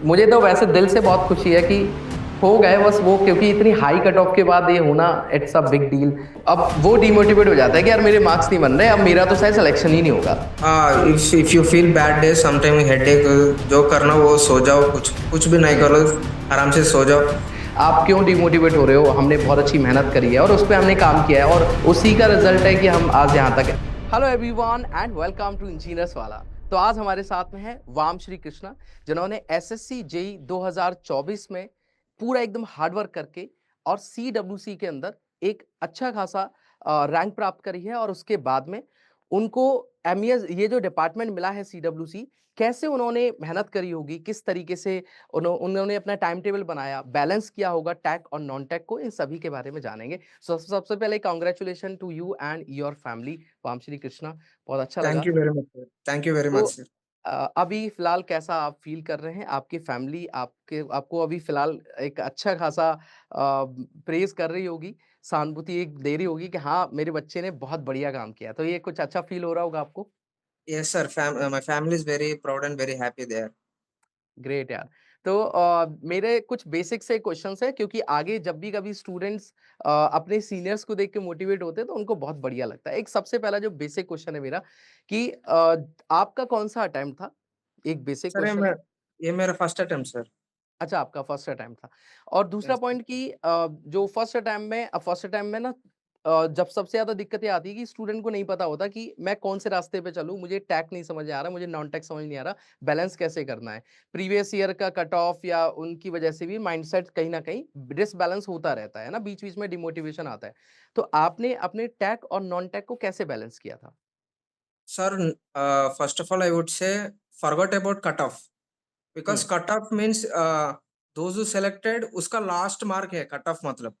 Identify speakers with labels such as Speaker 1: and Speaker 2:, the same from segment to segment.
Speaker 1: मुझे तो वैसे दिल से बहुत खुशी है कि हो गए बस वो, क्योंकि इतनी हाई कट ऑफ के बाद ये होना, इट्स अ बिग डील। अब वो डिमोटिवेट हो जाता है कि यार मेरे मार्क्स नहीं बन रहे, अब मेरा तो शायद सिलेक्शन ही नहीं होगा।
Speaker 2: If you feel bad day sometime headache, जो करना वो सो जाओ, कुछ कुछ भी नहीं करो, आराम से सो जाओ।
Speaker 1: आप क्यों डिमोटिवेट हो रहे हो? हमने बहुत अच्छी मेहनत करी है और उस पर हमने काम किया है, और उसी का रिजल्ट है कि हम आज यहाँ तक है। Hello everyone and welcome to engineers वाला। तो आज हमारे साथ में है वाम श्री कृष्णा, जिन्होंने एसएससी जेई 2024 में पूरा एकदम हार्डवर्क करके और सीडब्ल्यूसी के अंदर एक अच्छा खासा रैंक प्राप्त करी है, और उसके बाद में उनको एमईएस ये जो डिपार्टमेंट मिला है सीडब्ल्यूसी, कैसे उन्होंने मेहनत करी होगी, किस तरीके से उन्होंने अपना टाइम टेबल बनाया, बैलेंस किया होगा टैग और नॉन टैग को, इन सभी के बारे में जानेंगे। सबसे पहले congratulation to you and your family, वाम श्री कृष्णा। बहुत अच्छा
Speaker 2: थैंक
Speaker 1: लगा।
Speaker 2: You very much sir, thank you very
Speaker 1: तो
Speaker 2: मच सर।
Speaker 1: अभी फिलहाल कैसा आप फील कर रहे हैं? आपकी फैमिली आपको अभी फिलहाल एक अच्छा खासा प्रेज कर रही होगी, सहानुभूति एक दे रही होगी कि हाँ, मेरे बच्चे ने बहुत बढ़िया काम किया, तो ये कुछ अच्छा फील हो रहा होगा आपको?
Speaker 2: Yes sir, my family is very proud and very happy there.
Speaker 1: Great यार। तो मेरे कुछ बेसिक से क्वेश्चंस हैं, क्योंकि आगे जब भी कभी स्टूडेंट्स अपने सीनियर्स को देख के मोटिवेट होते हैं तो उनको बहुत बढ़िया लगता है। एक सबसे पहला जो बेसिक क्वेश्चन है मेरा कि आपका कौन-सा अटेम्प्ट था? एक बेसिक
Speaker 2: सर
Speaker 1: क्वेश्चन है।
Speaker 2: ये मेरा फर्स्ट अटेम्प्ट सर।
Speaker 1: अच्छा, आपका फर्स्ट अटेम्प्ट था। और दूसरा
Speaker 2: यस सर।
Speaker 1: पॉइंट कि जो फर्स्ट अटेम्प्ट में ना जब सबसे ज़्यादा दिक्कतें आती है कि स्टूडेंट को नहीं पता होता कि मैं कौन से रास्ते पे चलूँ, मुझे टैग नहीं समझ आ रहा, मुझे नॉन टैग समझ नहीं आ रहा, बैलेंस कैसे करना है। प्रीवियस ईयर का कट ऑफ या उनकी वजह से भी माइंडसेट कहीं न कहीं डिसबैलेंस होता रहता है ना, बीच-बीच में डिमोटिवेशन आता है। तो आपने अपने टैग और नॉन टैग को कैसे बैलेंस किया था?
Speaker 2: Sir, first of all I would say forgot about cut off, because
Speaker 1: hmm,
Speaker 2: cut off means those who selected उसका लास्ट मार्क है कट ऑफ मतलब।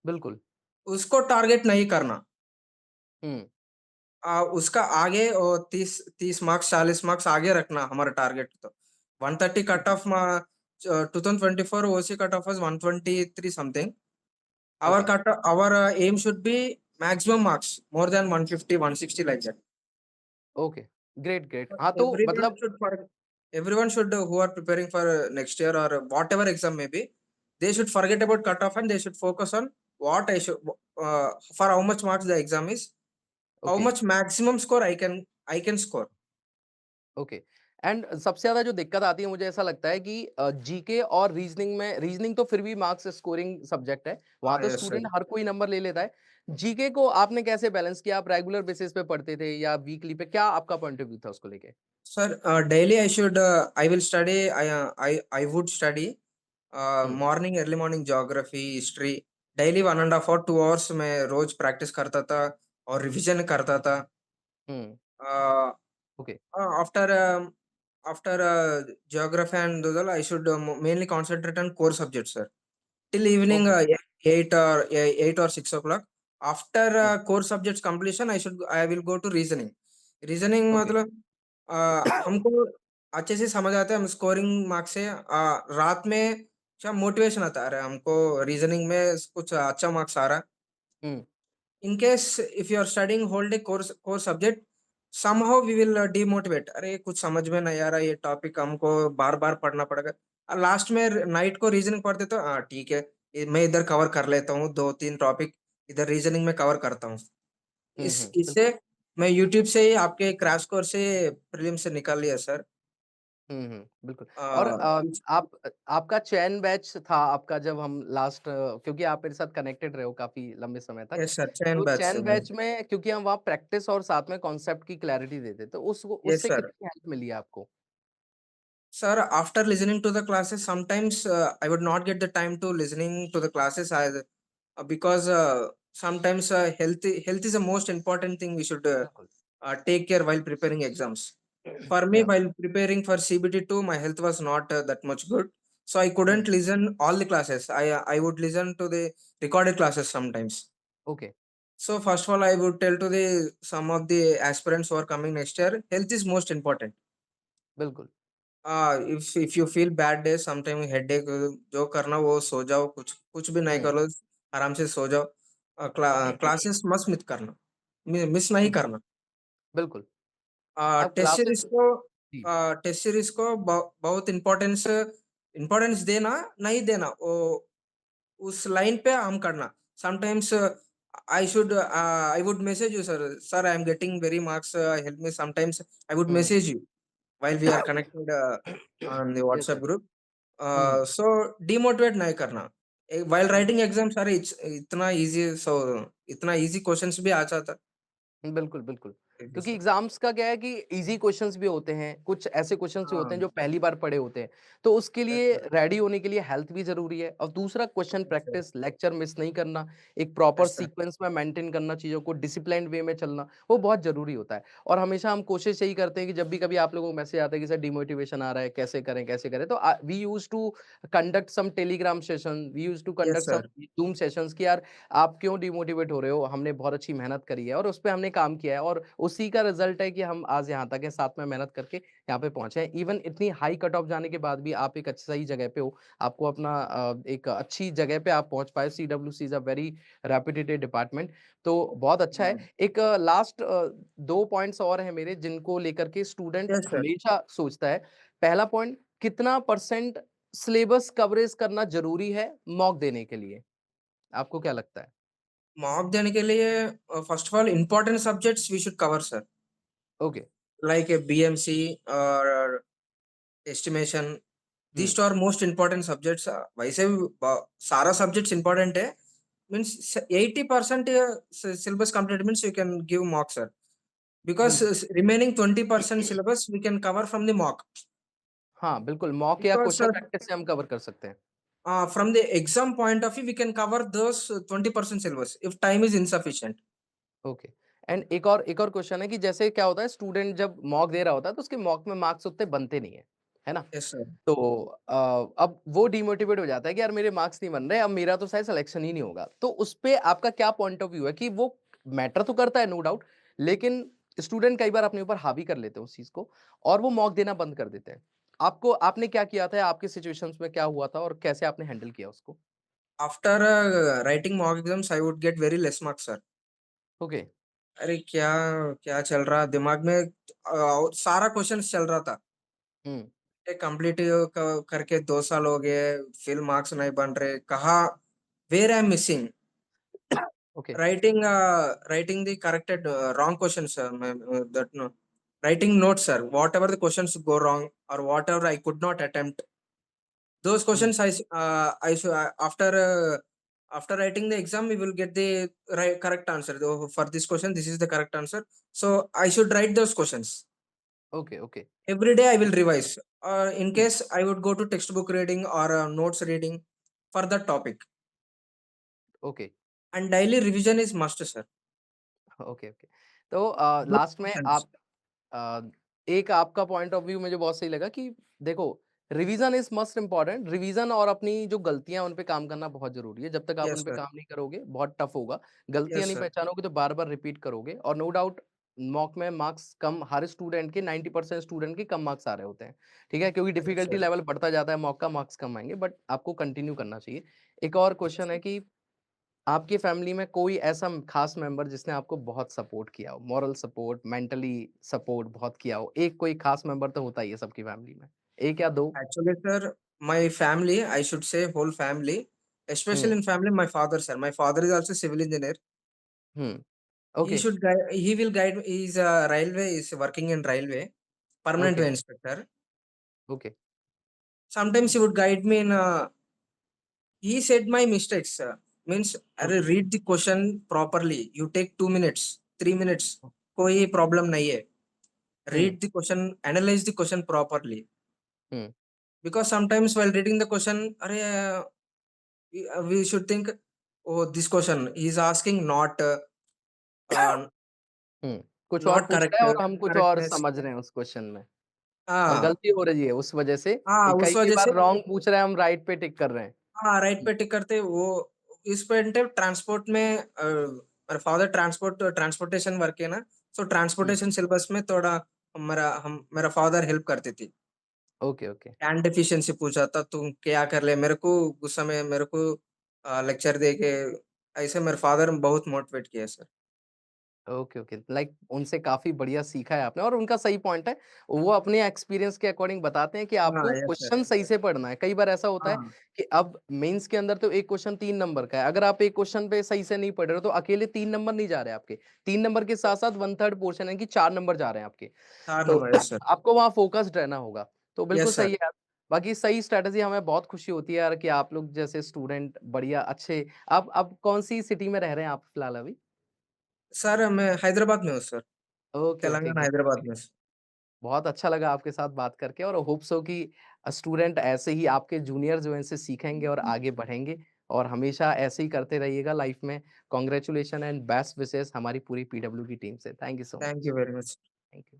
Speaker 1: बिल्कुल।
Speaker 2: उसको टारगेट नहीं करना।
Speaker 1: हुँ,
Speaker 2: उसका आगे 30 30 मार्क्स 40 मार्क्स आगे रखना हमारा टारगेट तो। 130 cut
Speaker 1: okay,
Speaker 2: of 2024 OC cut off was 123 something.
Speaker 1: Okay,
Speaker 2: Our aim should be maximum marks more than 150, 160 like that.
Speaker 1: Okay. Great, great.
Speaker 2: But
Speaker 1: हाँ, तो
Speaker 2: Everyone
Speaker 1: मतलब
Speaker 2: should everyone should who are preparing for next year or whatever exam may be, they should forget about cutoff and they should focus on what I should for how much marks the exam is, how
Speaker 1: okay.
Speaker 2: much maximum score I can score.
Speaker 1: Okay. And सबसे ज़्यादा जो दिक्कत आती है, मुझे ऐसा लगता है कि जीके और रीजनिंग तो फिर भी मार्क्स स्कोरिंग सब्जेक्ट है, वहाँ तो
Speaker 2: Yes sir.
Speaker 1: स्टूडेंट हर कोई नंबर ले लेता है। जीके को आपने कैसे बैलेंस किया? आप रेगुलर बेसिस पे पढ़ते थे या वीकली पे? क्या आपका पॉइंट ऑफ व्यू था उसको लेके?
Speaker 2: Sir, daily I will study. I would study
Speaker 1: hmm,
Speaker 2: morning, early morning geography, history. Daily 1.5 और 2 आवर्स मैं रोज प्रैक्टिस करता था और रिवीजन करता था।
Speaker 1: हुँ,
Speaker 2: uh,
Speaker 1: okay,
Speaker 2: after after geography and those all, I should mainly concentrate on core subjects, sir. Till evening
Speaker 1: okay,
Speaker 2: 8 or 6 o'clock. After
Speaker 1: hmm,
Speaker 2: core subjects completion, I will go to reasoning. Reasoning
Speaker 1: okay,
Speaker 2: मतलब हमको अच्छे से समझ आता है, हम scoring marks से रात में क्या मोटिवेशन आता है, अरे हमको रीजनिंग में कुछ अच्छा मार्क्स आ रहा है।
Speaker 1: हुँ,
Speaker 2: In case if you are studying whole day core subject, somehow we will demotivate, अरे कुछ समझ में नहीं आ रहा, ये टॉपिक हमको बार-बार पढ़ना पड़ेगा। लास्ट में नाइट को रीजनिंग पढ़ते तो ठीक है, मैं इधर कवर कर लेता हूँ, 2-3 टॉपिक इधर रीजनिंग में कवर करता हूँ।
Speaker 1: हुँ,
Speaker 2: इस
Speaker 1: हुँ,
Speaker 2: इससे
Speaker 1: बिल्कुल।
Speaker 2: मैं यूट्यूब से ही आपके क्रैश कोर्स से प्रीलिम्स से निकाल लिया सर।
Speaker 1: हुँ, हुँ, बिल्कुल।
Speaker 2: अ,
Speaker 1: और
Speaker 2: इस
Speaker 1: आपका चयन बैच था आपका, जब हम लास्ट, क्योंकि आप मेरे साथ कनेक्टेड रहे हो काफ़ी लंबे समय तक।
Speaker 2: यस सर, चयन
Speaker 1: तो
Speaker 2: बैच से
Speaker 1: चयन
Speaker 2: मैं।
Speaker 1: बैच में क्योंकि हम वहाँ प्रैक्टिस और साथ में कॉन्सेप्ट की क्लैरिटी देते, तो उस
Speaker 2: यस
Speaker 1: उससे
Speaker 2: सर।
Speaker 1: कितनी हेल्प मिली है आपको?
Speaker 2: Sir, after listening to the classes, sometimes I would not get the time to listening to the classes because sometimes health is the most important thing we should
Speaker 1: बिल्कुल।
Speaker 2: take care while preparing exams. For me,
Speaker 1: या
Speaker 2: while preparing for CBT2, my health was not that much good, so I couldn't
Speaker 1: hmm,
Speaker 2: listen all the classes. I would listen to the recorded classes sometimes.
Speaker 1: Okay,
Speaker 2: So first of all, I would tell to the some of the aspirants who are coming next year, health is most important.
Speaker 1: बिल्कुल।
Speaker 2: If you feel bad day sometime headache, जो करना वो सो जाओ, कुछ कुछ भी नहीं
Speaker 1: हुँ,
Speaker 2: करो, आराम से सो जाओ। क्लासेस मत मिस करना, मिस नहीं
Speaker 1: हुँ,
Speaker 2: करना।
Speaker 1: बिल्कुल। अब
Speaker 2: टेस्ट सीरीज
Speaker 1: क्लासेस
Speaker 2: को
Speaker 1: जी,
Speaker 2: बहुत इम्पोर्टेंस इम्पोर्टेंस देना, नहीं देना, वो उस लाइन पे हम करना। Sometimes I would message you sir, sir I am getting very marks, help me. Sometimes I would
Speaker 1: hmm.
Speaker 2: Message you while we are connected on the
Speaker 1: yes
Speaker 2: WhatsApp
Speaker 1: sir.
Speaker 2: Group.
Speaker 1: Hmm,
Speaker 2: so demotivate नहीं करना। While
Speaker 1: हुँ।
Speaker 2: Writing exams, अरे इतना easy, सो इतना easy questions भी आ जाता।
Speaker 1: बिल्कुल, बिल्कुल।
Speaker 2: जी
Speaker 1: क्योंकि
Speaker 2: सर।
Speaker 1: एग्ज़ाम्स का क्या है कि ईज़ी क्वेश्चन्स भी होते हैं, कुछ ऐसे क्वेश्चन्स भी होते हैं
Speaker 2: हाँ,
Speaker 1: जो पहली बार पढ़े होते हैं। तो उसके
Speaker 2: यस
Speaker 1: लिए
Speaker 2: सर,
Speaker 1: रेडी होने के लिए हेल्थ भी ज़रूरी है और दूसरा question
Speaker 2: yes sir,
Speaker 1: practice, lecture miss नहीं करना, एक प्रॉपर
Speaker 2: यस सर,
Speaker 1: सीक्वेंस में मेंटेन करना चीज़ों को, डिसिप्लिन्ड वे में चलना, वो बहुत ज़रूरी होता है। और हमेशा हम कोशिश यही करते हैं कि जब भी कभी आप लोगों को मैसेज आता है कि सर डिमोटिवेशन आ रहा है, कैसे करें, कैसे करें? तो we used to conduct some Telegram session, we used to
Speaker 2: yes
Speaker 1: conduct some
Speaker 2: sir,
Speaker 1: Zoom sessions कि यार आप क्यों डिमोटिवेट हो रहे हो? हमने बहुत अच्छी मेहनत करी है और उसपे हमने काम किया है और उसी का रिज़ल्ट है कि हम आज यहाँ तक हैं, साथ में मेहनत करके यहाँ पे पहुँचे हैं। इवन इतनी हाई कट ऑफ जाने के बाद भी आप एक सही जगह पे हो। आपको अपना एक अच्छी जगह पे आप पहुँच पाए। CWC is a very reputed department, तो बहुत अच्छा है।
Speaker 2: हाँ,
Speaker 1: एक लास्ट 2 पॉइंट्स और हैं मेरे जिनको लेकर के स्टूडेंट
Speaker 2: यस सर।
Speaker 1: हमेशा सोचता है। पहला पॉइंट, कितना परसेंट सिलेबस कवरेज करना ज़रूरी है मॉक देने के लिए? आपको क्या लगता है?
Speaker 2: मॉक देने के लिए first of all important subjects we should cover sir,
Speaker 1: okay.
Speaker 2: Like BMC और एस्टिमेशन।
Speaker 1: हुँ,
Speaker 2: these two are most important subjects. वैसे भी सारा सब्जेक्ट्स इम्पोर्टेंट है। Means 80% syllabus complete means you can give mock sir, because
Speaker 1: बिल्कुल।
Speaker 2: remaining 20% syllabus we can cover from the mock,
Speaker 1: हाँ, बिल्कुल, mock या
Speaker 2: because
Speaker 1: क्वेश्चन प्रैक्टिस से हम कवर कर सकते हैं।
Speaker 2: from the exam point of view we can cover those 20% syllabus if time is insufficient.
Speaker 1: Okay. And एक और क्वेश्चन है कि जैसे क्या होता है स्टूडेंट जब मॉक दे रहा होता है तो उसके मॉक में मार्क्स उतने बनते नहीं है, है ना?
Speaker 2: Yes sir.
Speaker 1: तो अब वो डिमोटिवेट हो जाता है कि यार मेरे मार्क्स नहीं बन रहे, अब मेरा तो शायद सिलेक्शन ही नहीं होगा। तो उसपे आपका क्या पॉइंट ऑफ व्यू है कि वो मैटर तो करता है नो डाउट, लेकिन स्टूडेंट कई बार अपने ऊपर हावी कर लेते हैं उस चीज़ को और वो मॉक देना बंद कर देते हैं। आपने क्या किया था? आपके सिचुएशंस में क्या हुआ था और कैसे आपने हैंडल किया उसको?
Speaker 2: After writing mock exams I would get very less marks sir.
Speaker 1: Okay.
Speaker 2: अरे क्या क्या चल रहा दिमाग में, सारा क्वेश्चंस चल रहा था।
Speaker 1: हुँ,
Speaker 2: कंप्लीट करके 2 साल हो गए, फिर मार्क्स नहीं बन रहे, कहा where I am missing.
Speaker 1: Okay.
Speaker 2: Writing the corrected wrong questions, that no, writing notes sir, whatever the questions go wrong or whatever I could not attempt, those
Speaker 1: hmm,
Speaker 2: questions after writing the exam we will get the correct answer. For this question this is the correct answer, so I should write those questions.
Speaker 1: Okay, okay.
Speaker 2: Every day I will revise, or in
Speaker 1: hmm,
Speaker 2: case I would go to textbook reading or notes reading for that topic,
Speaker 1: okay.
Speaker 2: and daily revision is must sir.
Speaker 1: Okay, okay. तो
Speaker 2: Those
Speaker 1: last में
Speaker 2: questions,
Speaker 1: आप अ, एक आपका point of view मुझे बहुत सही लगा कि देखो revision is must important, revision और अपनी जो गलतियाँ उन पे काम करना बहुत ज़रूरी है। जब तक आप
Speaker 2: yes
Speaker 1: उन पे
Speaker 2: sir,
Speaker 1: काम नहीं करोगे, बहुत टफ होगा। गलतियाँ
Speaker 2: yes
Speaker 1: नहीं
Speaker 2: sir,
Speaker 1: पहचानोगे तो बार-बार रिपीट करोगे और नो डाउट मॉक में मार्क्स कम हर स्टूडेंट के 90% स्टूडेंट के कम मार्क्स आ रहे होते हैं। ठीक है? क्योंकि
Speaker 2: yes
Speaker 1: डिफिकल्टी
Speaker 2: sir,
Speaker 1: लेवल बढ़ता जाता है, मॉक का मार्क्स कम आएँगे बट आपको कंटिन्यू करना चाहिए। एक और
Speaker 2: yes
Speaker 1: क्वेश्चन
Speaker 2: sir.
Speaker 1: है कि आपकी फैमिली में कोई ऐसा खास मेंबर जिसने आपको बहुत सपोर्ट किया हो, मॉरल सपोर्ट, मेंटली सपोर्ट बहुत किया हो? एक कोई खास मेंबर तो होता ही है सबकी फैमिली में। 1 या 2?
Speaker 2: Actually, sir, my family, I should say whole family, especially
Speaker 1: hmm,
Speaker 2: in family, my father, sir. My father is also civil engineer.
Speaker 1: Hmm,
Speaker 2: He
Speaker 1: okay,
Speaker 2: should guide, he will guide, he's a railway, is working in railway, permanent
Speaker 1: okay,
Speaker 2: way inspector.
Speaker 1: Okay,
Speaker 2: Sometimes he would guide me in, he said my mistakes, sir. Means,
Speaker 1: hmm,
Speaker 2: read the question properly. You take 2 minutes, 3 minutes. कोई problem नहीं है.
Speaker 1: हुँ,
Speaker 2: Read the question, analyze the question properly.
Speaker 1: Hmm,
Speaker 2: Because sometimes while reading the question, अरे we should think, oh, this question he is asking uh,
Speaker 1: हुँ। कुछ और
Speaker 2: not
Speaker 1: पूछ
Speaker 2: correct
Speaker 1: रहा है और हम कुछ और
Speaker 2: correctness।
Speaker 1: समझ रहे हैं उस क्वेश्चन में और
Speaker 2: हाँ,
Speaker 1: गलती हो रही है उस वजह से
Speaker 2: हाँ,
Speaker 1: कि
Speaker 2: उस
Speaker 1: कई-कई
Speaker 2: वजह से
Speaker 1: बार रॉन्ग पूछ रहा है, हम राइट पे टिक कर रहे हैं।
Speaker 2: हाँ, राइट
Speaker 1: हुँ,
Speaker 2: पे टिक करते वो इस पॉइंट ट्रांसपोर्ट में, मेरे फादर ट्रांसपोर्टेशन वर्क है ना, सो
Speaker 1: हुँ,
Speaker 2: ट्रांसपोर्टेशन सिलेबस में थोड़ा मेरा फादर हेल्प करती थी।
Speaker 1: Okay, okay.
Speaker 2: हैंड एफिशिएंसी पूछा था, तुम क्या कर ले, मेरे को गुस्सा में मेरे को लेक्चर दे के, ऐसे मेरे फादर बहुत मोटिवेट किया सर।
Speaker 1: Okay, okay. लाइक उनसे काफ़ी बढ़िया सीखा है आपने और उनका सही पॉइंट है। वो अपने एक्सपीरियंस के अकॉर्डिंग बताते हैं कि
Speaker 2: हाँ,
Speaker 1: आपको
Speaker 2: यस सर।
Speaker 1: क्वेश्चन सही से पढ़ना है। कई बार ऐसा होता है
Speaker 2: हाँ,
Speaker 1: कि अब मेंस के अंदर तो एक क्वेश्चन 3 नंबर का है। अगर आप एक क्वेश्चन पे सही से नहीं पढ़ रहे हो तो अकेले 3 नंबर नहीं जा रहे आपके। 3 नंबर के साथ-साथ 1/3 पोर्शन यानी कि 4 नंबर जा रहे हैं आपके।
Speaker 2: 4
Speaker 1: तो
Speaker 2: नंबर, यस सर।
Speaker 1: आपको वहाँ फ़ोकस्ड रहना होगा। तो बिल्कुल
Speaker 2: यस सर।
Speaker 1: सही है। बाकी सही स्ट्रैटेजी हमें बहुत खुशी होती है यार कि आप लोग जैसे स्टूडेंट बढ़िया अच्छे आप कौन-सी सिटी में रह रहे हैं आप फिलहाल अभी?
Speaker 2: सर मैं हैदराबाद में हूँ sir,
Speaker 1: okay, okay.
Speaker 2: Telangana
Speaker 1: great.
Speaker 2: Hyderabad में।
Speaker 1: बहुत अच्छा लगा आपके साथ बात करके और होप सो कि स्टूडेंट ऐसे ही आपके जूनियर जो हैं इनसे सीखेंगे और आगे बढ़ेंगे और हमेशा ऐसे ही करते रहिएगा लाइफ में। कांग्रेचुलेशन एंड बेस्ट विशेस हमारी पूरी पीडब्ल्यू की टीम से। Thank you so
Speaker 2: thank
Speaker 1: much.
Speaker 2: You very much.
Speaker 1: Thank you.